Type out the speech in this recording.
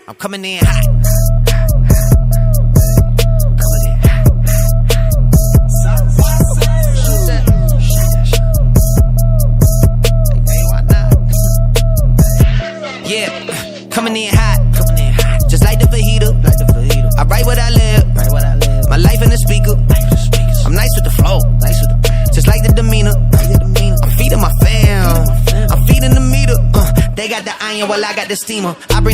I'm coming in hot. Yeah, coming in hot, just like the fajita. I write what I live, my life in the speaker. I'm nice with the flow, just like the demeanor. I'm feeding my fam, I'm feeding the meter. They got the iron while I got the steamer. I bring the